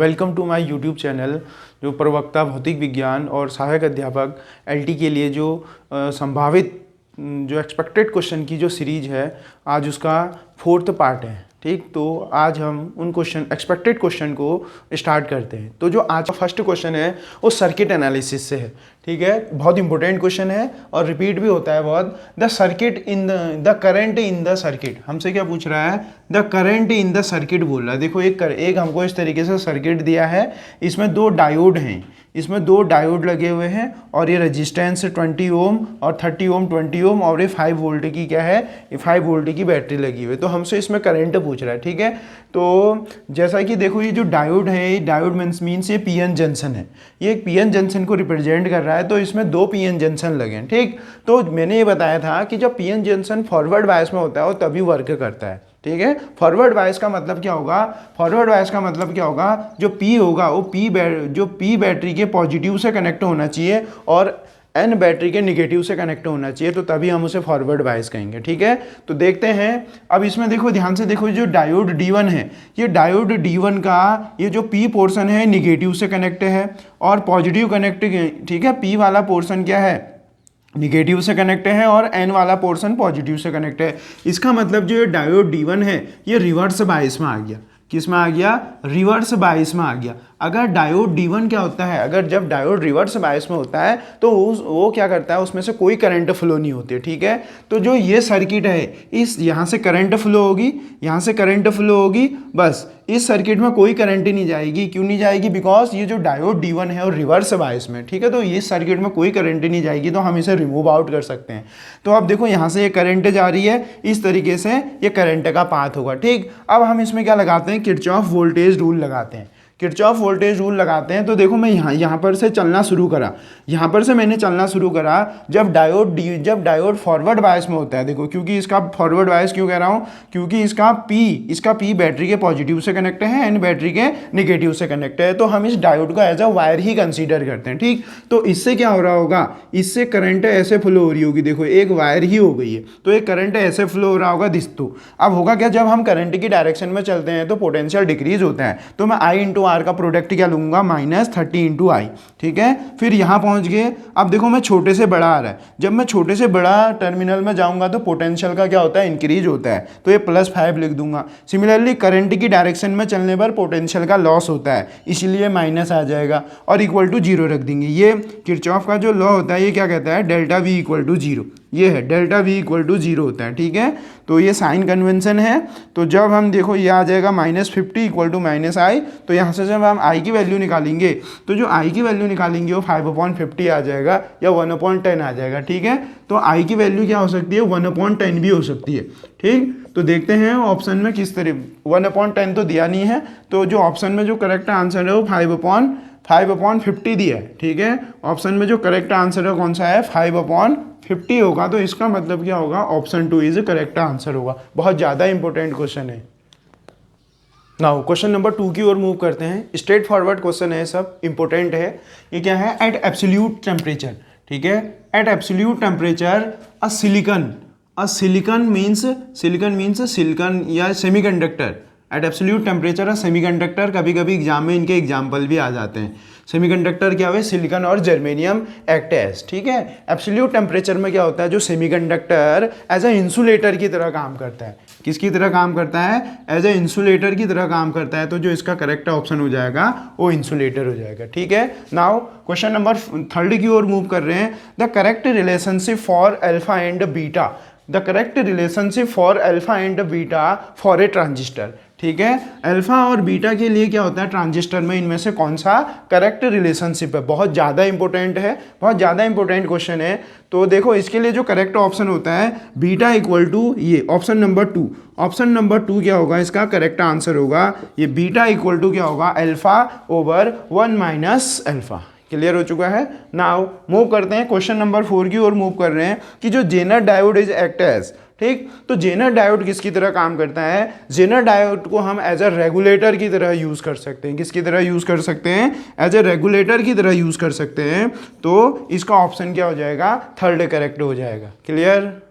Welcome to my YouTube channel. जो प्रवक्ता भौतिक विज्ञान और सहायक अध्यापक एलटी के लिए जो संभावित जो एक्सपेक्टेड क्वेश्चन की जो सीरीज है, आज उसका 4th पार्ट है। ठीक, तो आज हम उन एक्सपेक्टेड क्वेश्चन को स्टार्ट करते हैं। तो जो आज का फर्स्ट क्वेश्चन है वो सर्किट एनालिसिस से है। ठीक है, बहुत इंपॉर्टेंट क्वेश्चन है और रिपीट भी होता है बहुत। The circuit in the current in the circuit, हमसे क्या पूछ रहा है? The current in the circuit बोल रहा है। देखो एक हमको इस तरीके से सर्किट दिया है, इसमें 2 डायोड हैं, इसमें 2 डायोड लगे हुए हैं और ये रेजिस्टेंस 20 ओम और 30 ओम 20 ओम और ये 5 वोल्ट की क्या है, ये 5 वोल्ट की बैटरी लगी हुई है। तो हमसे इसमें करंट पूछ रहा है। ठीक है, तो जैसा कि देखो ये जो डायोड है, ये डायोड मीन्स ये पीएन जंक्शन है, ये एक पीएन जंक्शन को रिप्रेजेंट कर रहा है। तो इसमें 2 पीएन जंक्शन लगे हैं। ठीक, तो मैंने ये बताया था कि जब पीएन जंक्शन फॉरवर्ड बायस में होता है वो तभी वर्क करता है। ठीक है, फॉरवर्ड बायस का मतलब क्या होगा? फॉरवर्ड बायस का मतलब क्या होगा? जो P होगा वो P बैटरी के पॉजिटिव से कनेक्ट होना चाहिए और N बैटरी के निगेटिव से कनेक्ट होना चाहिए, तो तभी हम उसे फॉरवर्ड बायस कहेंगे। ठीक है, तो देखते हैं। अब इसमें देखो, ध्यान से देखो, जो डायोड D1 है, ये डायोड D1 का ये जो P पोर्शन है निगेटिव से कनेक्ट है और पॉजिटिव कनेक्ट। ठीक है, P वाला पोर्शन क्या है, निगेटिव से कनेक्ट है और N वाला पोर्शन पॉजिटिव से कनेक्ट है। इसका मतलब जो ये डायोड D1 है ये रिवर्स बायस में आ गया। किस में आ गया? रिवर्स बायस में आ गया। अगर डायोड D1 क्या होता है, अगर जब डायोड रिवर्स बायस में होता है तो वो क्या करता है, उसमें से कोई करंट फ्लो नहीं होती है। ठीक है, तो जो ये सर्किट है, इस यहाँ से करंट फ्लो होगी, यहाँ से करंट फ्लो होगी, बस इस सर्किट में कोई करंट ही नहीं जाएगी। क्यों नहीं जाएगी? बिकॉज ये जो डायोड D1 है और रिवर्स बायस में। ठीक है, तो इस सर्किट में कोई करंट नहीं जाएगी, तो हम इसे रिमूव आउट कर सकते हैं। तो अब देखो, यहाँ से ये करंट जा रही है, इस तरीके से ये करंट का पाथ होगा। ठीक, अब हम इसमें क्या लगाते हैं? किरचॉफ वोल्टेज रूल लगाते हैं। किरचॉफ वोल्टेज रूल लगाते हैं। तो देखो, मैं यहाँ पर से चलना शुरू करा, यहाँ पर से मैंने चलना शुरू करा जब डायोड फॉरवर्ड बायस में होता है। देखो, क्योंकि इसका फॉरवर्ड बायस क्यों कह रहा हूँ, क्योंकि इसका P बैटरी के पॉजिटिव से कनेक्ट है, N बैटरी के निगेटिव से कनेक्ट है, तो हम इस डायोड को एज अ वायर ही कंसीडर करते हैं। ठीक, तो इससे क्या हो रहा होगा, इससे करंट ऐसे फ्लो हो रही होगी। देखो, एक वायर ही हो गई है, तो एक करंट ऐसे फ्लो हो रहा होगा दिस्तो। अब होगा क्या, जब हम करंट की डायरेक्शन में चलते हैं तो पोटेंशियल डिक्रीज होता है, तो मैं I इंटू आर का प्रोडक्ट क्या लूंगा, -30 इंटू आई। ठीक है, फिर यहां पहुंच गए। अब देखो, मैं छोटे से बड़ा आ रहा है, जब मैं छोटे से बड़ा टर्मिनल में जाऊंगा तो पोटेंशियल का क्या होता है, इंक्रीज होता है, तो ये +5 लिख दूंगा। सिमिलरली करंट की डायरेक्शन में चलने पर पोटेंशियल का लॉस होता है, इसलिए माइनस आ जाएगा और इक्वल टू 0 रख देंगे। ये किरचॉफ का जो लॉ होता है ये क्या कहता है, डेल्टा V इक्वल टू 0। ये है डेल्टा V इक्वल टू 0 होता है। ठीक है, तो ये साइन कन्वेंशन है। तो जब हम देखो, ये आ जाएगा -50 इक्वल टू -i, तो यहाँ से जब हम i की वैल्यू निकालेंगे तो जो i की वैल्यू निकालेंगे वो 5/50 आ जाएगा या 1/10 आ जाएगा। ठीक है, तो i की वैल्यू क्या हो सकती है, 1/10 भी हो सकती है। ठीक, तो देखते हैं ऑप्शन में किस तरह, 1/10 तो दिया नहीं है, तो जो ऑप्शन में जो करेक्ट आंसर है वो 5/50 दिया है। ठीक है, ऑप्शन में जो करेक्ट आंसर है कौन सा है, 5/50 होगा। तो इसका मतलब क्या होगा, ऑप्शन 2 इज करेक्ट आंसर होगा। बहुत ज़्यादा इंपॉर्टेंट क्वेश्चन है। नाउ क्वेश्चन नंबर 2 की ओर मूव करते हैं। स्ट्रेट फॉरवर्ड क्वेश्चन है, सब इंपॉर्टेंट है। ये क्या है, एट एब्सोल्यूट टेम्परेचर। ठीक है, at absolute temperature a silicon means silicon या semiconductor. At absolute temperature a semiconductor, कभी कभी एग्जाम में इनके एग्जाम्पल भी आ जाते हैं। सेमीकंडक्टर क्या हुए, सिलिकॉन और जर्मेनियम एक्ट एज। ठीक है, एब्सोल्यूट टेम्परेचर में क्या होता है, जो सेमीकंडक्टर एज अ इंसुलेटर की तरह काम करता है। किसकी तरह काम करता है, एज अ इंसुलेटर की तरह काम करता है। तो जो इसका करेक्ट ऑप्शन हो जाएगा वो इंसुलेटर हो जाएगा। ठीक है, नाउ क्वेश्चन नंबर 3 की ओर मूव कर रहे हैं। The correct relationship for alpha and beta, the correct relationship for alpha and beta for a transistor. ठीक है, अल्फा और बीटा के लिए क्या होता है ट्रांजिस्टर में, इनमें से कौन सा करेक्ट रिलेशनशिप है। बहुत ज़्यादा इंपॉर्टेंट है, बहुत ज़्यादा इंपॉर्टेंट क्वेश्चन है। तो देखो, इसके लिए जो करेक्ट ऑप्शन होता है बीटा इक्वल टू ये ऑप्शन नंबर 2। ऑप्शन नंबर 2 क्या होगा, इसका करेक्ट आंसर होगा ये बीटा इक्वल टू क्या होगा, α/1 - अल्फा। क्लियर हो चुका है। नाउ मूव करते हैं, क्वेश्चन नंबर 4 की ओर मूव कर रहे हैं कि जो zener diode is act as. ठीक, तो जेनर डायोड किसकी तरह काम करता है, जेनर डायोड को हम एज अ रेगुलेटर की तरह यूज कर सकते हैं। किसकी तरह यूज कर सकते हैं, एज अ रेगुलेटर की तरह यूज कर सकते हैं। तो इसका ऑप्शन क्या हो जाएगा, 3rd करेक्ट हो जाएगा। क्लियर।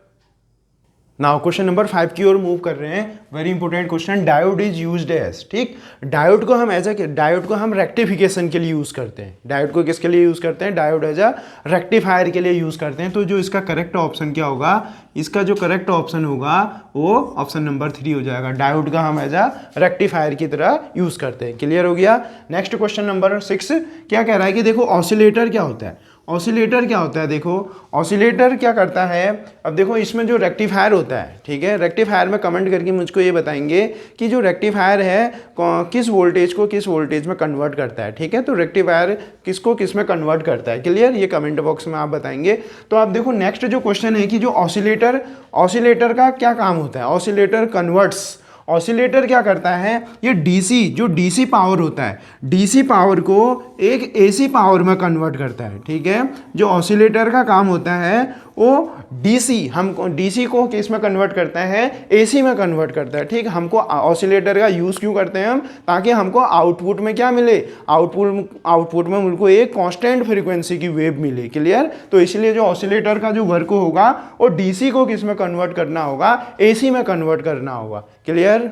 नाउ क्वेश्चन नंबर 5 की ओर मूव कर रहे हैं। Very important question, diode is used as, ठीक, डायोड को हम डायोड को हम रेक्टिफिकेशन के लिए यूज करते हैं। डायोड को किसके लिए यूज करते हैं? डायोड एज अ रेक्टिफायर के लिए यूज करते हैं। तो जो इसका करेक्ट ऑप्शन क्या होगा? इसका जो करेक्ट ऑप्शन होगा वो ऑप्शन नंबर 3 हो जाएगा। डायोड का हम एज अ रेक्टिफायर की तरह यूज करते हैं। क्लियर हो गया। नेक्स्ट क्वेश्चन नंबर 6 क्या कह रहा है कि देखो ऑसिलेटर क्या होता है। ऑसिलेटर क्या होता है? देखो ऑसिलेटर क्या करता है। अब देखो इसमें जो रेक्टिफायर होता है, ठीक है, रेक्टिफायर में कमेंट करके मुझको ये बताएंगे कि जो रेक्टिफायर है किस वोल्टेज को किस वोल्टेज में कन्वर्ट करता है, ठीक है। तो रेक्टिफायर किसको किस में कन्वर्ट करता है, क्लियर, ये कमेंट बॉक्स में आप बताएंगे। तो आप देखो नेक्स्ट जो क्वेश्चन है कि जो ऑसिलेटर का क्या काम होता है। ऑसिलेटर कन्वर्ट्स, ऑसिलेटर क्या करता है, ये डीसी, जो डीसी पावर होता है, डीसी पावर को एक एसी पावर में कन्वर्ट करता है, ठीक है। जो ऑसिलेटर का काम होता है वो डीसी को किस में कन्वर्ट करता है? एसी में कन्वर्ट करता है, ठीक। हमको ऑसिलेटर का यूज़ क्यों करते हैं हम? ताकि हमको आउटपुट में क्या मिले? आउटपुट में मुझको एक कांस्टेंट फ्रीक्वेंसी की वेव मिले, क्लियर। तो इसलिए जो ऑसिलेटर का जो वर्क होगा वो डीसी को किस में कन्वर्ट करना होगा? एसी में कन्वर्ट करना होगा, clear.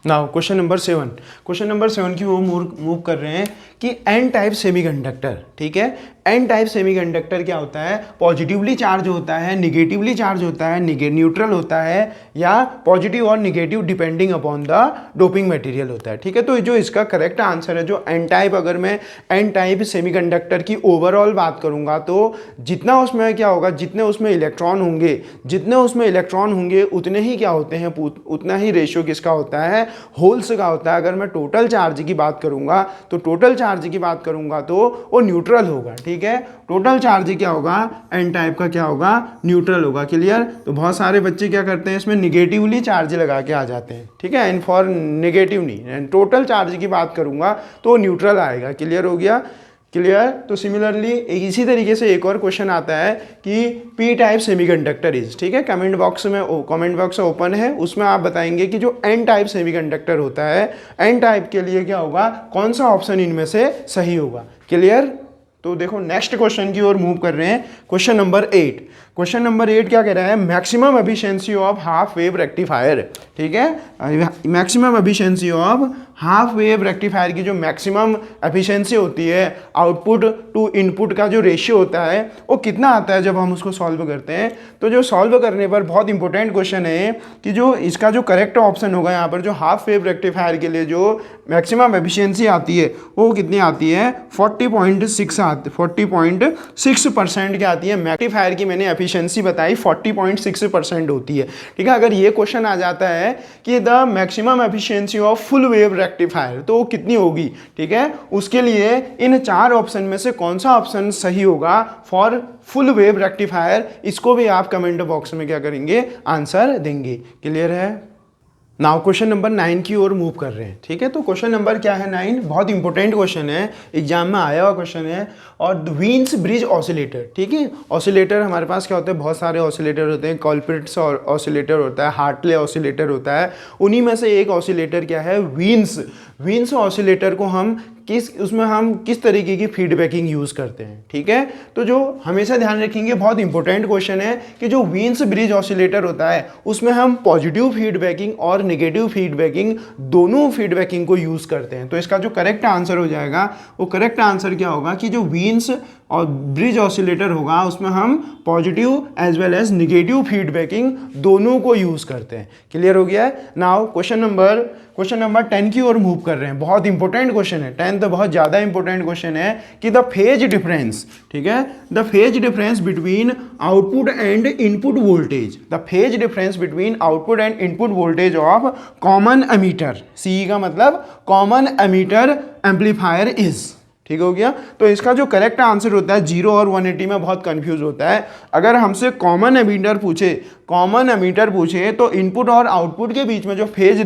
Now question number 7, question number 7 की वो मूव कर रहे हैं कि एन टाइप सेमीकंडक्टर, ठीक है। एन टाइप सेमीकंडक्टर क्या होता है? पॉजिटिवली चार्ज होता है, निगेटिवली चार्ज होता है, न्यूट्रल होता है, या पॉजिटिव और negative depending upon the doping material होता है, ठीक है। तो जो इसका करेक्ट आंसर है जो एन टाइप, अगर मैं एन टाइप सेमीकंडक्टर की ओवरऑल बात करूंगा तो जितना उसमें क्या होगा, जितने उसमें इलेक्ट्रॉन होंगे उतने ही क्या होते हैं, उतना ही रेशियो किसका होता है? होल्स का होता है। अगर मैं टोटल चार्ज की बात करूंगा तो वो न्यूट्रल होगा, ठीक है। टोटल चार्ज क्या होगा? एन टाइप का क्या होगा? न्यूट्रल होगा, क्लियर। तो बहुत सारे बच्चे क्या करते हैं, इसमें निगेटिवली चार्ज लगा के आ जाते हैं, ठीक है। एन फॉर नेगेटिव नहीं, टोटल चार्ज की बात करूंगा तो न्यूट्रल आएगा, क्लियर हो गया, क्लियर। तो सिमिलरली इसी तरीके से एक और क्वेश्चन आता है कि पी टाइप सेमीकंडक्टर इज, ठीक है। कमेंट बॉक्स ओपन है, उसमें आप बताएंगे कि जो एन टाइप सेमीकंडक्टर होता है, एन टाइप के लिए क्या होगा, कौन सा ऑप्शन इनमें से सही होगा, क्लियर। तो देखो नेक्स्ट क्वेश्चन की ओर मूव कर रहे हैं। क्वेश्चन नंबर 8, क्वेश्चन नंबर 8 क्या कह रहा है? Maximum efficiency of half wave rectifier, ठीक है। Maximum efficiency of half wave rectifier की जो मैक्सिमम एफिशिएंसी होती है, आउटपुट टू इनपुट का जो रेशियो होता है वो कितना आता है जब हम उसको सॉल्व करते हैं। तो जो सॉल्व करने पर बहुत इंपॉर्टेंट क्वेश्चन है कि जो इसका जो करेक्ट ऑप्शन होगा यहाँ पर, जो हाफ वेव रेक्टिफायर के लिए जो मैक्सिमम एफिशिएंसी आती है वो कितनी आती है? 40.6% क्या आती है? रेक्टिफायर की मैंने एफिशिएंसी बताई 40.6% होती है, ठीक है। अगर ये क्वेश्चन आ जाता है कि the maximum efficiency of full wave rectifier, तो वो कितनी होगी, ठीक है। उसके लिए इन 4 ऑप्शन में से कौन सा ऑप्शन सही होगा फॉर फुल वेव रेक्टिफायर, इसको भी आप कमेंट बॉक्स में क्या करेंगे? आंसर देंगे, क्लियर है। नाउ क्वेश्चन नंबर 9 की ओर मूव कर रहे हैं, ठीक है। तो क्वेश्चन नंबर क्या है? 9 बहुत इंपॉर्टेंट क्वेश्चन है, एग्जाम में आया हुआ क्वेश्चन है। और व्हीन्स ब्रिज ऑसिलेटर, ठीक है। ऑसिलेटर हमारे पास क्या होते हैं? बहुत सारे ऑसिलेटर होते हैं। कॉलपिट्स ऑसिलेटर होता है, हार्टले ऑसिलेटर होता है। उन्हीं में से एक ऑसिलेटर क्या है? व्हीन्स ऑसिलेटर को हम उसमें हम किस तरीके की फीडबैकिंग यूज़ करते हैं, ठीक है। तो जो हमेशा ध्यान रखेंगे, बहुत इंपॉर्टेंट क्वेश्चन है कि जो व्हीन्स ब्रिज ऑसिलेटर होता है उसमें हम पॉजिटिव फीडबैकिंग और नेगेटिव फीडबैकिंग दोनों फीडबैकिंग को यूज़ करते हैं। तो इसका जो करेक्ट आंसर हो जाएगा, वो करेक्ट आंसर क्या होगा कि जो व्हीन्स और ब्रिज ऑसिलेटर होगा उसमें हम positive as well as negative feedbacking दोनों को यूज़ करते हैं, क्लियर हो गया है। नाउ क्वेश्चन नंबर 10 की ओर मूव कर रहे हैं। बहुत इंपॉर्टेंट क्वेश्चन है, 10 तो बहुत ज़्यादा इंपॉर्टेंट क्वेश्चन है कि द फेज डिफरेंस, ठीक है, the phase difference between output and input voltage, the phase difference between output and input voltage of common emitter, C का मतलब कॉमन एमीटर एम्पलीफायर इज, ठीक हो गया। तो इसका जो करेक्ट आंसर होता है 0 और 180 में बहुत कंफ्यूज होता है। अगर हमसे कॉमन एमीटर पूछे तो इनपुट और आउटपुट के बीच में जो फेज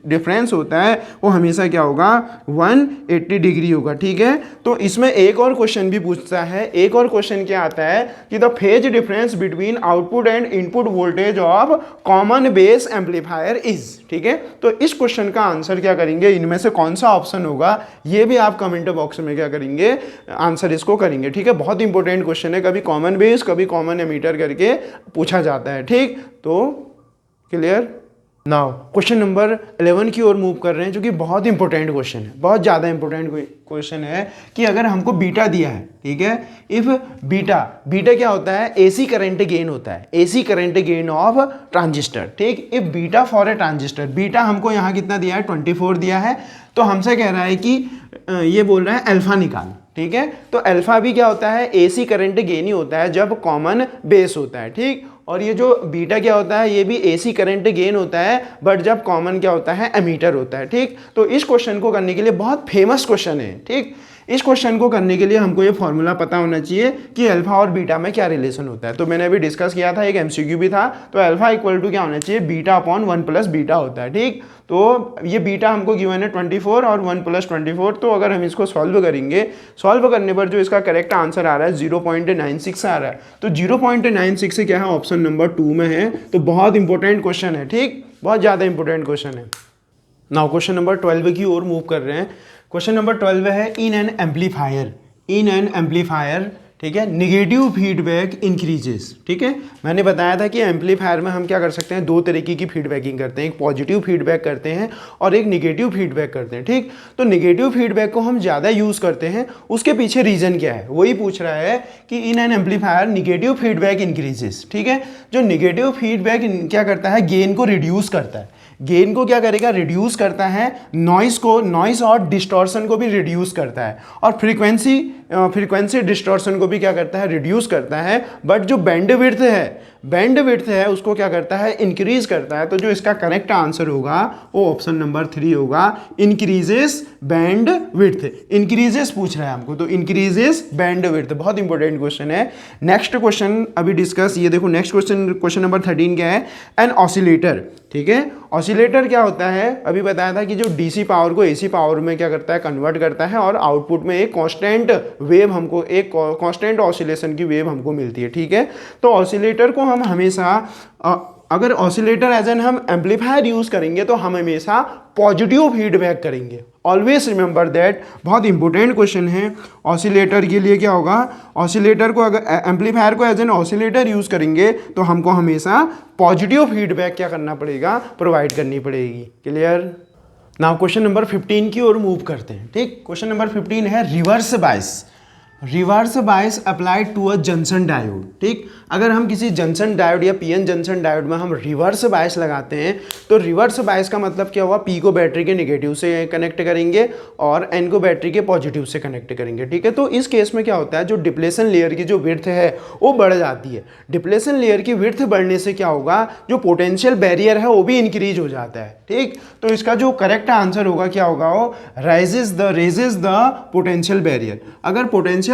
डिफरेंस होता है वो हमेशा क्या होगा? 180 डिग्री होगा, ठीक है। तो इसमें एक और क्वेश्चन भी पूछता है। एक और क्वेश्चन क्या आता है कि the phase difference between output and input voltage of common base amplifier is, ठीक है। तो इस क्वेश्चन का आंसर क्या करेंगे? इनमें से कौन सा ऑप्शन होगा, ये भी आप कमेंट बॉक्स में क्या करेंगे? आंसर इसको करेंगे, ठीक है। बहुत इंपॉर्टेंट क्वेश्चन है, कभी कॉमन बेस कभी कॉमन एमीटर करके पूछा जाता है, ठीक। तो क्लियर। नाउ क्वेश्चन नंबर 11 की ओर मूव कर रहे हैं, जो कि बहुत इंपॉर्टेंट क्वेश्चन है, बहुत ज़्यादा इंपॉर्टेंट क्वेश्चन है कि अगर हमको बीटा दिया है, ठीक है, इफ बीटा क्या होता है, एसी करंट गेन होता है, AC current gain of transistor, ठीक। If beta for a transistor, beta हमको यहाँ कितना दिया है, 24 दिया है, तो हमसे कह रहा है कि ये बोल रहा है अल्फा निकाल, ठीक है। तो अल्फा भी क्या होता है, एसी करंट गेन ही होता है जब कॉमन बेस होता है, ठीक। और ये जो बीटा क्या होता है, ये भी एसी करंट गेन होता है बट जब कॉमन क्या होता है, एमीटर होता है, ठीक। तो इस क्वेश्चन को करने के लिए बहुत फेमस क्वेश्चन है, ठीक। इस क्वेश्चन को करने के लिए हमको ये फॉर्मूला पता होना चाहिए कि अल्फा और बीटा में क्या रिलेशन होता है। तो मैंने अभी डिस्कस किया था, एक एमसीक्यू भी था। तो अल्फा इक्वल टू क्या होना चाहिए, बीटा अपॉन 1 प्लस बीटा होता है, ठीक। तो ये बीटा हमको गिवन है 24 और 1 प्लस 24। तो अगर हम इसको सॉल्व करेंगे, सॉल्व करने पर जो इसका करेक्ट आंसर आ रहा है 0.96 आ रहा है। तो 0.96 से क्या है, ऑप्शन नंबर 2 में है। तो बहुत इंपॉर्टेंट क्वेश्चन है, ठीक, बहुत ज़्यादा इंपॉर्टेंट क्वेश्चन है। नाउ क्वेश्चन नंबर 12 की ओर मूव कर रहे हैं। क्वेश्चन नंबर 12 है इन एन एम्पलीफायर, ठीक है, निगेटिव फीडबैक इंक्रीजेस, ठीक है। मैंने बताया था कि एम्पलीफायर में हम क्या कर सकते हैं, दो तरीके की फीडबैकिंग करते हैं, एक पॉजिटिव फीडबैक करते हैं और एक निगेटिव फीडबैक करते हैं, ठीक। तो निगेटिव फीडबैक को हम ज़्यादा यूज़ करते हैं, उसके पीछे रीज़न क्या है, वही पूछ रहा है कि in an amplifier negative feedback increases, ठीक है। जो निगेटिव फीडबैक क्या करता है, गेन को रिड्यूस करता है, गेन को क्या करेगा, रिड्यूस करता है, नॉइस और डिस्टॉर्शन को भी रिड्यूस करता है, और फ्रीक्वेंसी डिस्टॉर्शन को भी क्या करता है, रिड्यूस करता है। बट जो बैंडविड्थ है उसको क्या करता है, इंक्रीज करता है। तो जो इसका करेक्ट आंसर होगा वो ऑप्शन नंबर 3 होगा, इंक्रीजेस बैंडविड्थ। इंक्रीजेस पूछ रहा है हमको, तो इंक्रीजेस बैंडविड्थ, बहुत इंपॉर्टेंट क्वेश्चन है। नेक्स्ट क्वेश्चन अभी डिस्कस, ये देखो नेक्स्ट क्वेश्चन नंबर 13 क्या है, एन ऑसिलेटर, ठीक है। ऑसिलेटर क्या होता है, अभी बताया था कि जो डीसी पावर को एसी पावर में क्या करता है, कन्वर्ट करता है, और आउटपुट में एक कांस्टेंट वेव हमको, एक कांस्टेंट ऑसिलेशन की वेव हमको मिलती है, ठीक है। तो ऑसिलेटर को हम हमेशा, अगर ऑसिलेटर एज एन हम एम्पलीफायर यूज करेंगे तो हम हमेशा पॉजिटिव फीडबैक करेंगे। ऑलवेज रिमेंबर दैट, बहुत इंपॉर्टेंट क्वेश्चन है। ऑसिलेटर के लिए क्या होगा, ऑसिलेटर को अगर एम्पलीफायर को एज एन ऑसिलेटर यूज करेंगे तो हमको हमेशा पॉजिटिव फीडबैक क्या करना पड़ेगा, प्रोवाइड करनी पड़ेगी। क्लियर। नाउ क्वेश्चन नंबर 15 की ओर मूव करते हैं, ठीक। क्वेश्चन नंबर 15 है reverse bias applied to a junction diode, ठीक। अगर हम किसी जंक्शन डायोड या पीएन जंक्शन डायोड में हम रिवर्स बायस लगाते हैं, तो रिवर्स बायस का मतलब क्या हुआ, पी को बैटरी के नेगेटिव से कनेक्ट करेंगे और एन को बैटरी के पॉजिटिव से कनेक्ट करेंगे, ठीक है। तो इस केस में क्या होता है, जो डिप्लेशन लेयर की जो विड्थ है वो बढ़ जाती है। डिप्लेशन लेयर की विड्थ बढ़ने से क्या होगा, जो पोटेंशियल बैरियर है वो भी इंक्रीज हो जाता है, ठीक। तो इसका जो करेक्ट आंसर होगा क्या होगा, वो रेजेस द पोटेंशियल बैरियर। अगर पोटेंशियल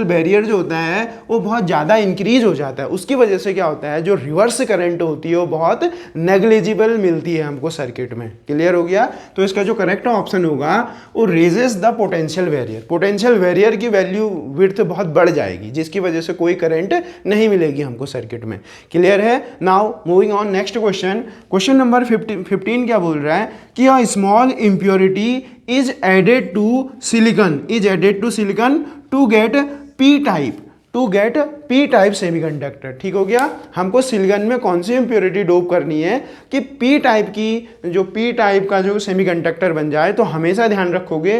बैरियर जो होता है वो बहुत ज़्यादा इंक्रीज हो जाता है, उसकी वजह से क्या होता है, जो रिवर्स करंट होती है वो बहुत नेग्लिजिबल मिलती है हमको सर्किट में। क्लियर हो गया। तो इसका जो करेक्ट ऑप्शन होगा वो raises the potential barrier. Potential barrier की वैल्यू विड्थ बहुत बढ़ जाएगी, जिसकी वजह से कोई करंट नहीं मिलेगी हमको सर्किट में। क्लियर है। Now moving on next question number 15 क्या बोल रहा है कि a small impurity is added to silicon to get P type semiconductor. ठीक हो गया। हमको सिलिकॉन में कौन सी इम्प्योरिटी डोप करनी है कि पी टाइप का जो सेमीकंडक्टर बन जाए। तो हमेशा ध्यान रखोगे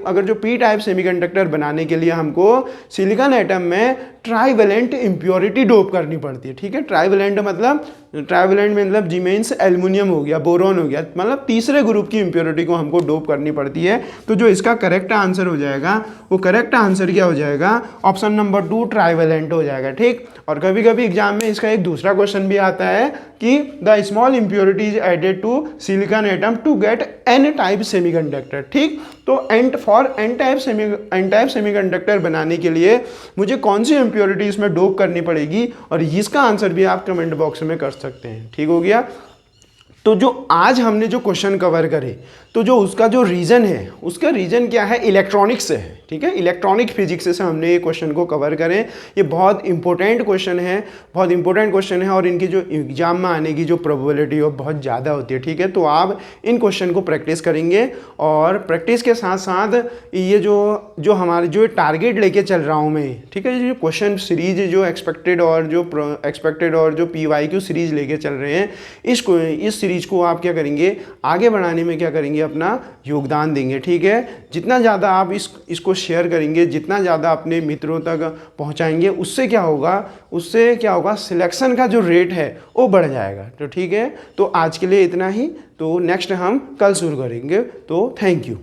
अगर जो पी टाइप सेमीकंडक्टर बनाने के लिए हमको सिलिकॉन एटम में ट्राइवेलेंट इम्प्योरिटी डोप करनी पड़ती है। ठीक है। ट्राइवेलेंट मतलब जीमेंस एल्युमिनियम हो गया, बोरॉन हो गया, मतलब तीसरे ग्रुप की इम्प्योरिटी को हमको डोप करनी पड़ती है। तो जो इसका करेक्ट आंसर हो जाएगा वो करेक्ट आंसर क्या हो जाएगा, ऑप्शन नंबर 2 ट्राइवेलेंट हो जाएगा। ठीक। और कभी कभी एग्जाम में इसका एक दूसरा क्वेश्चन भी आता है कि the small impurity is added to silicon atom to get N type semiconductor. ठीक। तो एन टाइप सेमीकंडक्टर बनाने के लिए मुझे कौन सी इम्प्योरिटी इसमें डोप करनी पड़ेगी, और इसका आंसर भी आप कमेंट बॉक्स में कर सकते हैं। ठीक हो गया। तो जो आज हमने जो क्वेश्चन कवर करे, तो जो उसका जो रीज़न है, उसका रीज़न क्या है, इलेक्ट्रॉनिक्स से है। ठीक है, इलेक्ट्रॉनिक फिजिक्स से हमने ये क्वेश्चन को कवर करें। ये बहुत इंपॉर्टेंट क्वेश्चन है, बहुत इंपॉर्टेंट क्वेश्चन है, और इनकी जो एग्जाम में आने की जो प्रोबेबिलिटी है बहुत ज़्यादा होती है। ठीक है, तो आप इन क्वेश्चन को प्रैक्टिस करेंगे, और प्रैक्टिस के साथ साथ ये जो हमारे जो टारगेट लेके चल रहा हूँ मैं, ठीक है, जो क्वेश्चन सीरीज जो एक्सपेक्टेड और जो PYQ सीरीज लेके चल रहे हैं, इस सीरीज को आप क्या करेंगे, आगे बढ़ाने में क्या करेंगे, अपना योगदान देंगे। ठीक है, जितना ज़्यादा आप इसको शेयर करेंगे, जितना ज़्यादा अपने मित्रों तक पहुंचाएंगे, उससे क्या होगा, सिलेक्शन का जो रेट है वो बढ़ जाएगा। तो ठीक है, तो आज के लिए इतना ही, तो नेक्स्ट हम कल शुरू करेंगे। तो थैंक यू।